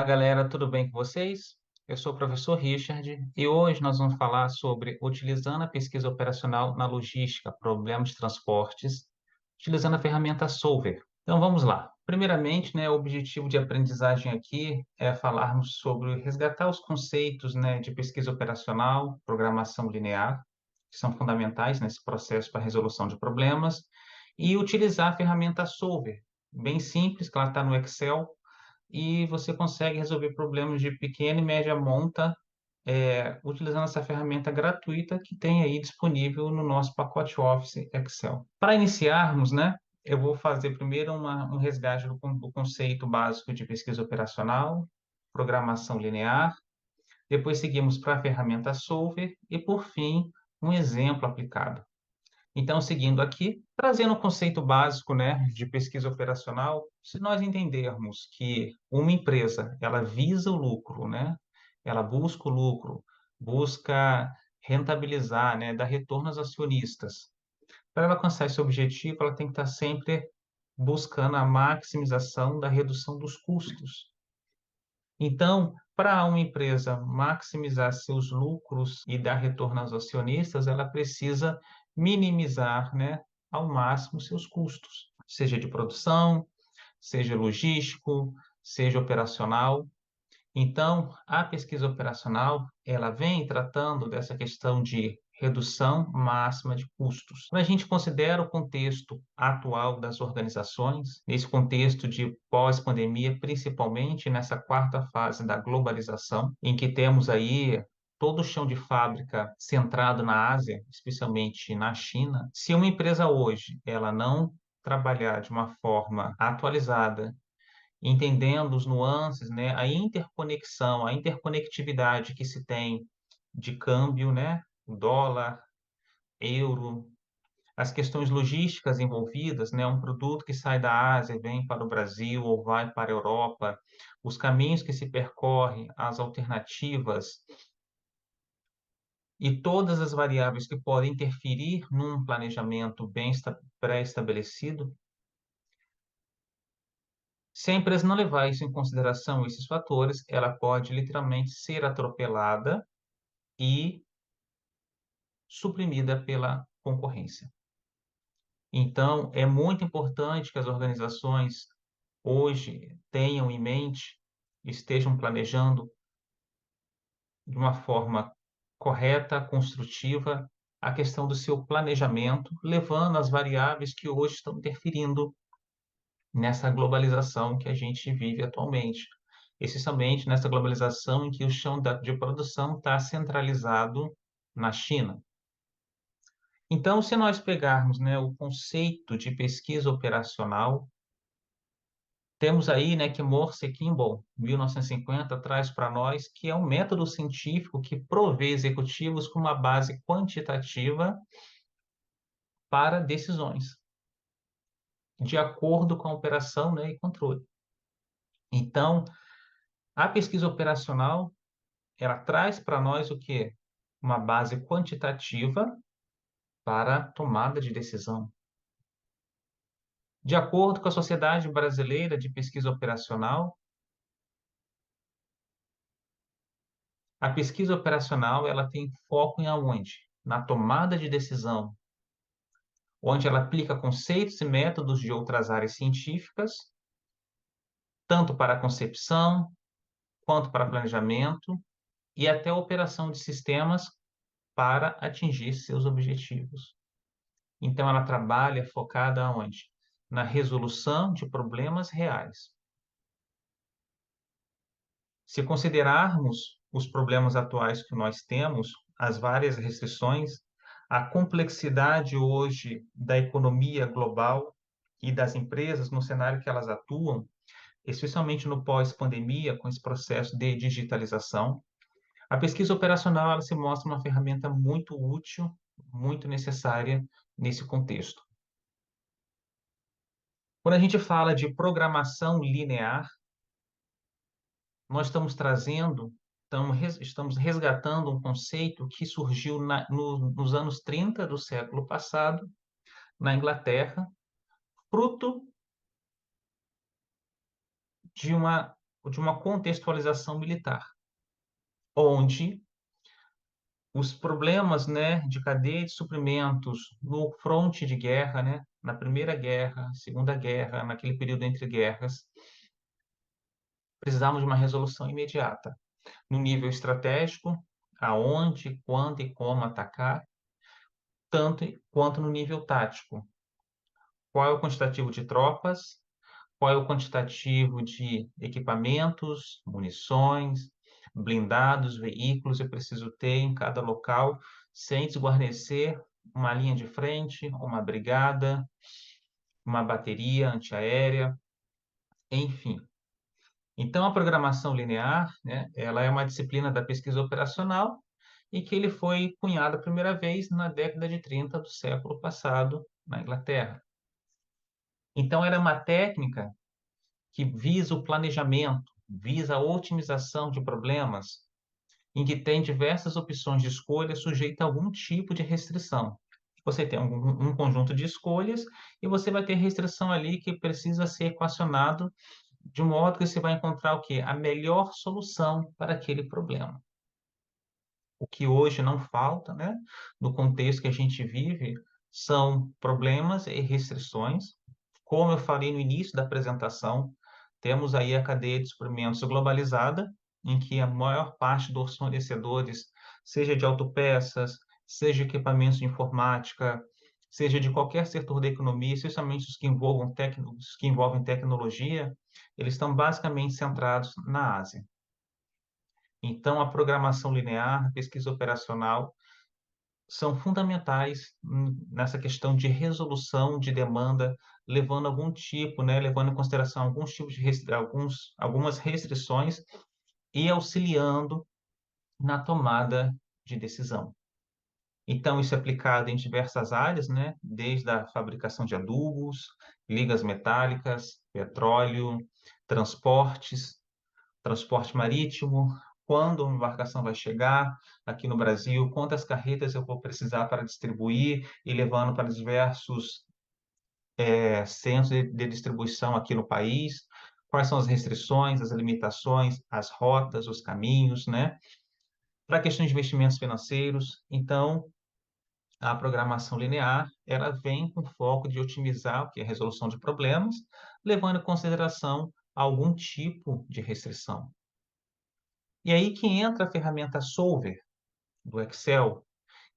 Olá, galera, tudo bem com vocês? Eu sou o professor Richard e hoje nós vamos falar sobre utilizando a pesquisa operacional na logística, problemas de transportes, utilizando a ferramenta Solver. Então vamos lá. Primeiramente, o objetivo de aprendizagem aqui é falarmos sobre resgatar os conceitos, de pesquisa operacional, programação linear, que são fundamentais nesse processo para a resolução de problemas, e utilizar a ferramenta Solver, bem simples, que ela está no Excel e você consegue resolver problemas de pequena e média monta, utilizando essa ferramenta gratuita que tem aí disponível no nosso pacote Office Excel. Para iniciarmos, eu vou fazer primeiro um resgate do conceito básico de pesquisa operacional, programação linear, depois seguimos para a ferramenta Solver e, por fim, um exemplo aplicado. Então, seguindo aqui, trazendo o conceito básico, de pesquisa operacional, se nós entendermos que uma empresa, ela visa o lucro, ela busca o lucro, busca rentabilizar, dar retorno aos acionistas. Para ela alcançar esse objetivo, ela tem que estar sempre buscando a maximização da redução dos custos. Então, para uma empresa maximizar seus lucros e dar retorno aos acionistas, ela precisa minimizar, ao máximo seus custos, seja de produção, seja logístico, seja operacional. Então, a pesquisa operacional, ela vem tratando dessa questão de redução máxima de custos. Quando a gente considera o contexto atual das organizações, nesse contexto de pós-pandemia, principalmente nessa quarta fase da globalização, em que temos aí todo o chão de fábrica centrado na Ásia, especialmente na China, se uma empresa hoje ela não trabalhar de uma forma atualizada, entendendo os nuances, a interconexão, a interconectividade que se tem de câmbio, o dólar, euro, as questões logísticas envolvidas, um produto que sai da Ásia e vem para o Brasil ou vai para a Europa, os caminhos que se percorrem, as alternativas e todas as variáveis que podem interferir num planejamento bem pré-estabelecido. Se a empresa não levar isso em consideração, esses fatores, ela pode literalmente ser atropelada e suprimida pela concorrência. Então, é muito importante que as organizações hoje tenham em mente, estejam planejando de uma forma correta, construtiva, a questão do seu planejamento, levando as variáveis que hoje estão interferindo nessa globalização que a gente vive atualmente. Especialmente nessa globalização em que o chão de produção está centralizado na China. Então, se nós pegarmos, o conceito de pesquisa operacional, temos aí, que Morse Kimball, 1950, traz para nós que é um método científico que provê executivos com uma base quantitativa para decisões, de acordo com a operação, e controle. Então, a pesquisa operacional, ela traz para nós o quê? Uma base quantitativa para a tomada de decisão. De acordo com a Sociedade Brasileira de Pesquisa Operacional, a pesquisa operacional ela tem foco em aonde? Na tomada de decisão, onde ela aplica conceitos e métodos de outras áreas científicas, tanto para a concepção, quanto para planejamento e até a operação de sistemas para atingir seus objetivos. Então, ela trabalha focada aonde? Na resolução de problemas reais. Se considerarmos os problemas atuais que nós temos, as várias restrições, a complexidade hoje da economia global e das empresas no cenário que elas atuam, especialmente no pós-pandemia, com esse processo de digitalização, a pesquisa operacional ela se mostra uma ferramenta muito útil, muito necessária nesse contexto. Quando a gente fala de programação linear, nós estamos trazendo, estamos resgatando um conceito que surgiu nos anos 30 do século passado, na Inglaterra, fruto de uma de uma contextualização militar, onde os problemas, né, de cadeia de suprimentos no fronte de guerra, né, na Primeira Guerra, Segunda Guerra, naquele período entre guerras, precisavam de uma resolução imediata, no nível estratégico, aonde, quando e como atacar, tanto quanto no nível tático. Qual é o quantitativo de tropas? Qual é o quantitativo de equipamentos, munições, blindados, veículos eu preciso ter em cada local, sem desguarnecer uma linha de frente, uma brigada, uma bateria antiaérea, enfim. Então, a programação linear, né, ela é uma disciplina da pesquisa operacional e que ele foi cunhado a primeira vez na década de 30 do século passado, na Inglaterra. Então, era uma técnica que visa o planejamento, visa a otimização de problemas, em que tem diversas opções de escolha sujeita a algum tipo de restrição. Você tem um conjunto de escolhas e você vai ter restrição ali que precisa ser equacionado de modo que você vai encontrar o quê? A melhor solução para aquele problema. O que hoje não falta, né, no contexto que a gente vive, são problemas e restrições. Como eu falei no início da apresentação, temos aí a cadeia de suprimentos globalizada, em que a maior parte dos fornecedores, seja de autopeças, seja de equipamentos de informática, seja de qualquer setor da economia, especialmente os que envolvem tecnologia, eles estão basicamente centrados na Ásia. Então, a programação linear, a pesquisa operacional, são fundamentais nessa questão de resolução de demanda, levando algum tipo, né, levando em consideração alguns tipos de algumas restrições e auxiliando na tomada de decisão. Então, isso é aplicado em diversas áreas, né, desde a fabricação de adubos, ligas metálicas, petróleo, transportes, transporte marítimo, quando uma embarcação vai chegar aqui no Brasil, quantas carretas eu vou precisar para distribuir e levando para diversos centros de distribuição aqui no país, quais são as restrições, as limitações, as rotas, os caminhos, né? Para questões de investimentos financeiros, então, a programação linear, ela vem com foco de otimizar o que é a resolução de problemas, levando em consideração algum tipo de restrição. E aí que entra a ferramenta Solver do Excel,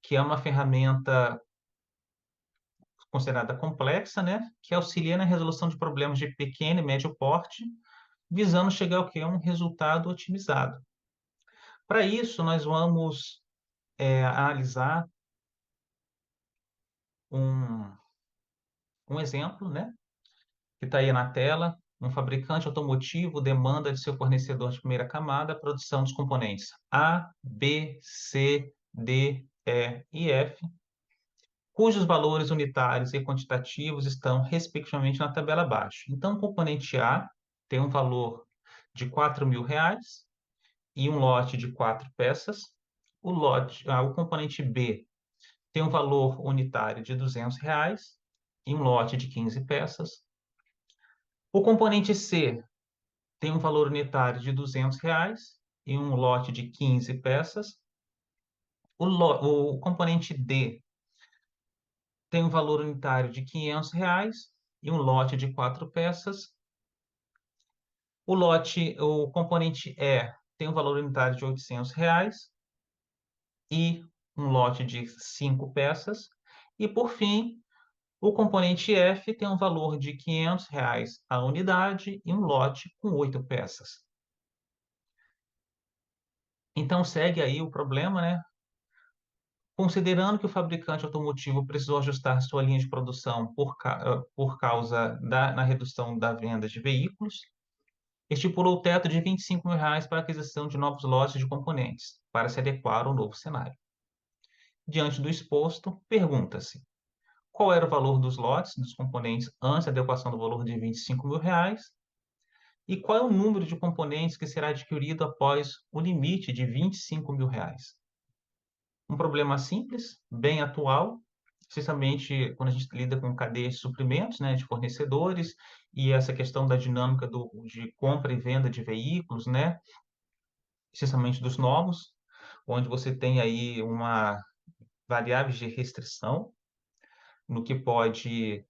que é uma ferramenta considerada complexa, né? Que auxilia na resolução de problemas de pequeno e médio porte, visando chegar ao que é um resultado otimizado. Para isso, nós vamos analisar um, um exemplo, né? Que está aí na tela. Um fabricante automotivo demanda de seu fornecedor de primeira camada a produção dos componentes A, B, C, D, E e F, cujos valores unitários e quantitativos estão, respectivamente, na tabela abaixo. Então, o componente A tem um valor de R$ 4.000 e um lote de 4 peças. O componente B tem um valor unitário de R$ 200 e um lote de 15 peças. O componente C tem um valor unitário de R$ 200 e um lote de 15 peças. O componente D tem um valor unitário de R$ 500 e um lote de 4 peças. O componente E tem um valor unitário de R$ 800 e um lote de 5 peças. E, por fim, o componente F tem um valor de R$ 500 a unidade e um lote com 8 peças. Então, segue aí o problema, né? Considerando que o fabricante automotivo precisou ajustar sua linha de produção por causa na redução da venda de veículos, estipulou o teto de R$ 25.000 para a aquisição de novos lotes de componentes, para se adequar ao novo cenário. Diante do exposto, pergunta-se: qual era o valor dos lotes dos componentes antes da adequação do valor de R$ 25.000 e qual é o número de componentes que será adquirido após o limite de R$ 25.000? Um problema simples, bem atual, especialmente quando a gente lida com cadeia de suprimentos, né, de fornecedores, e essa questão da dinâmica de compra e venda de veículos, né, especialmente dos novos, onde você tem aí uma variáveis de restrição no que pode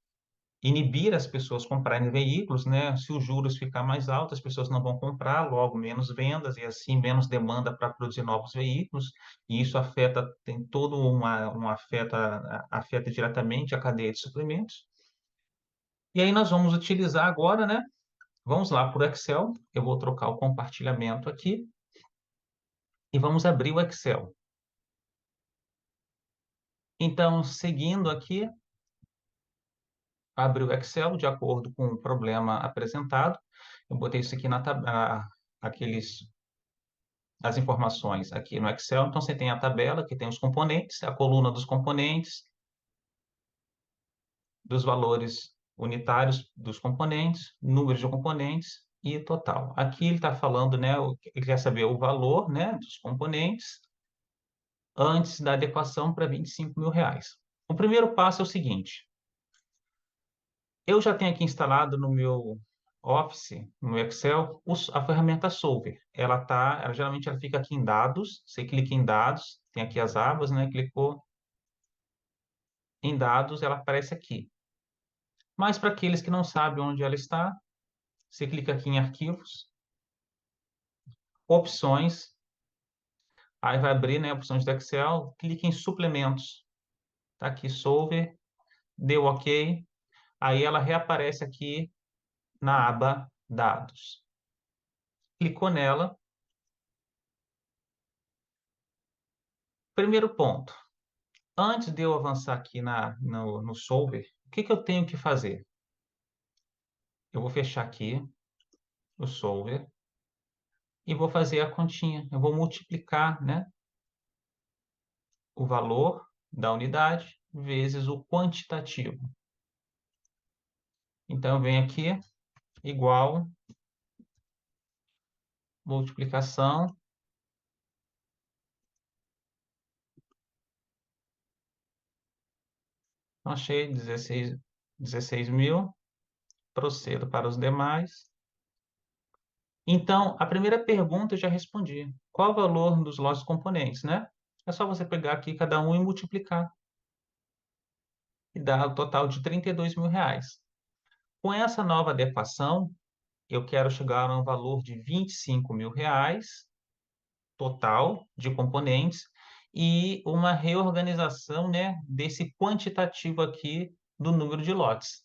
inibir as pessoas comprarem veículos, né? Se os juros ficar mais altos, as pessoas não vão comprar, logo menos vendas e assim menos demanda para produzir novos veículos, e isso afeta, tem todo uma afeta diretamente a cadeia de suprimentos. E aí nós vamos utilizar agora, né? Vamos lá para o Excel, eu vou trocar o compartilhamento aqui e vamos abrir o Excel. Então, seguindo aqui, abre o Excel de acordo com o problema apresentado. Eu botei isso aqui aqueles as informações aqui no Excel. Então, você tem a tabela que tem os componentes, a coluna dos componentes, dos valores unitários dos componentes, número de componentes e total. Aqui ele está falando, né, ele quer saber o valor, né, dos componentes antes da adequação para R$ 25.000. O primeiro passo é o seguinte: eu já tenho aqui instalado no meu Office, no Excel, a ferramenta Solver. Geralmente ela fica aqui em dados. Você clica em dados, tem aqui as abas, né? Clicou em dados, ela aparece aqui. Mas para aqueles que não sabem onde ela está, você clica aqui em arquivos, opções, aí vai abrir, né, opções do Excel, clica em suplementos. Tá aqui Solver, deu OK, aí ela reaparece aqui na aba dados. Clicou nela. Primeiro ponto. Antes de eu avançar aqui no Solver, o que eu tenho que fazer? Eu vou fechar aqui o Solver e vou fazer a continha. Eu vou multiplicar, né, o valor da unidade vezes o quantitativo. Então, eu venho aqui, igual, multiplicação. Achei 16 mil. Procedo para os demais. Então, a primeira pergunta eu já respondi. Qual o valor dos lotes componentes, né? É só você pegar aqui cada um e multiplicar. E dá o total de R$ 32.000. Com essa nova adequação, eu quero chegar a um valor de R$ 25.000 total de componentes e uma reorganização, né, desse quantitativo aqui do número de lotes.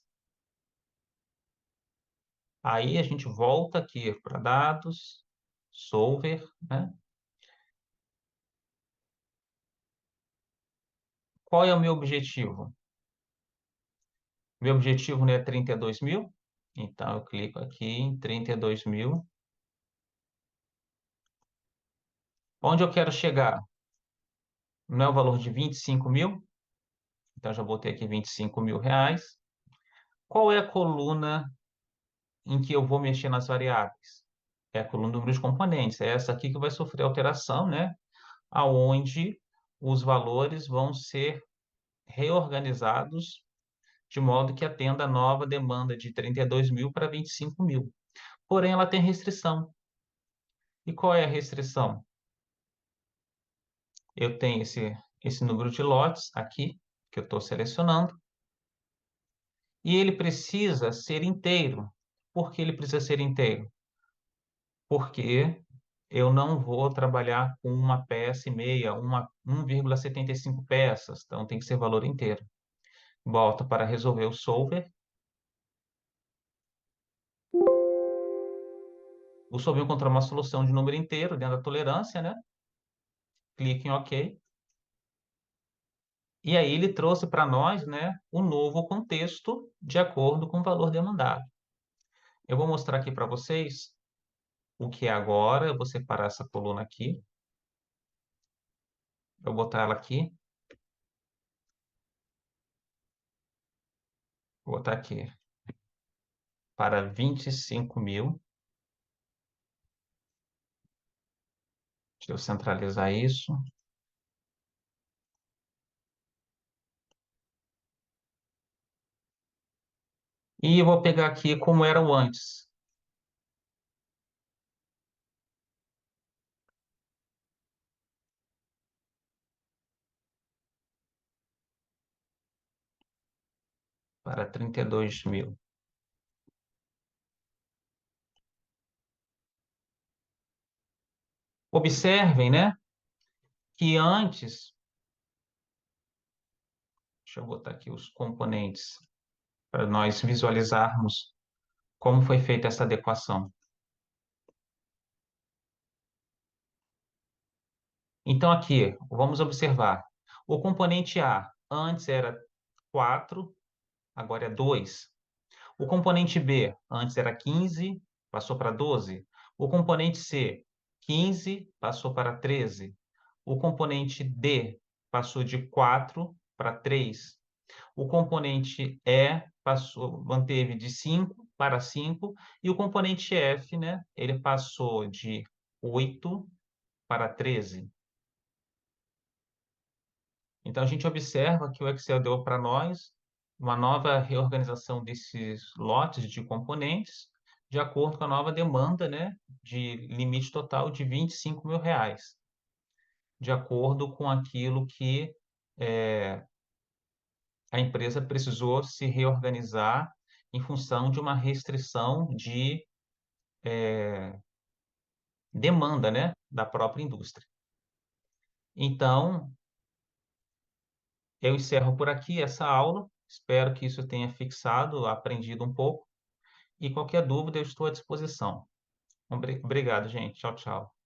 Aí a gente volta aqui para dados, solver, né? Qual é o meu objetivo? Meu objetivo, né, é 32 mil. Então, eu clico aqui em 32 mil. Onde eu quero chegar? Não é o valor de 25 mil? Então, já botei aqui R$ 25.000. Qual é a coluna em que eu vou mexer nas variáveis? É a coluna do número de componentes. É essa aqui que vai sofrer alteração, né? Aonde os valores vão ser reorganizados de modo que atenda a nova demanda de 32 mil para 25 mil. Porém, ela tem restrição. E qual é a restrição? Eu tenho esse número de lotes aqui, que eu estou selecionando, e ele precisa ser inteiro. Por que ele precisa ser inteiro? Porque eu não vou trabalhar com uma peça e meia, 1,75 peças, então tem que ser valor inteiro. Volto para resolver o solver. O solver encontrar uma solução de número inteiro dentro da tolerância, né? Clique em OK. E aí ele trouxe para nós, né, um novo contexto de acordo com o valor demandado. Eu vou mostrar aqui para vocês o que é agora. Eu vou separar essa coluna aqui. Eu vou botar ela aqui. Vou botar aqui para 25 mil. Deixa eu centralizar isso. E eu vou pegar aqui como era o antes. Para 32 mil. Observem, né, que antes, deixa eu botar aqui os componentes para nós visualizarmos como foi feita essa adequação. Então, aqui, vamos observar. O componente A antes era 4, agora é 2. O componente B antes era 15, passou para 12. O componente C, 15, passou para 13. O componente D passou de 4 para 3. O componente E passou, manteve de 5 para 5. E o componente F, né, ele passou de 8 para 13. Então, a gente observa que o Excel deu para nós uma nova reorganização desses lotes de componentes, de acordo com a nova demanda, né, de limite total de R$ 25.000, de acordo com aquilo que a empresa precisou se reorganizar em função de uma restrição de demanda, né, da própria indústria. Então, eu encerro por aqui essa aula. Espero que isso tenha fixado, aprendido um pouco. E qualquer dúvida, eu estou à disposição. Obrigado, gente. Tchau, tchau.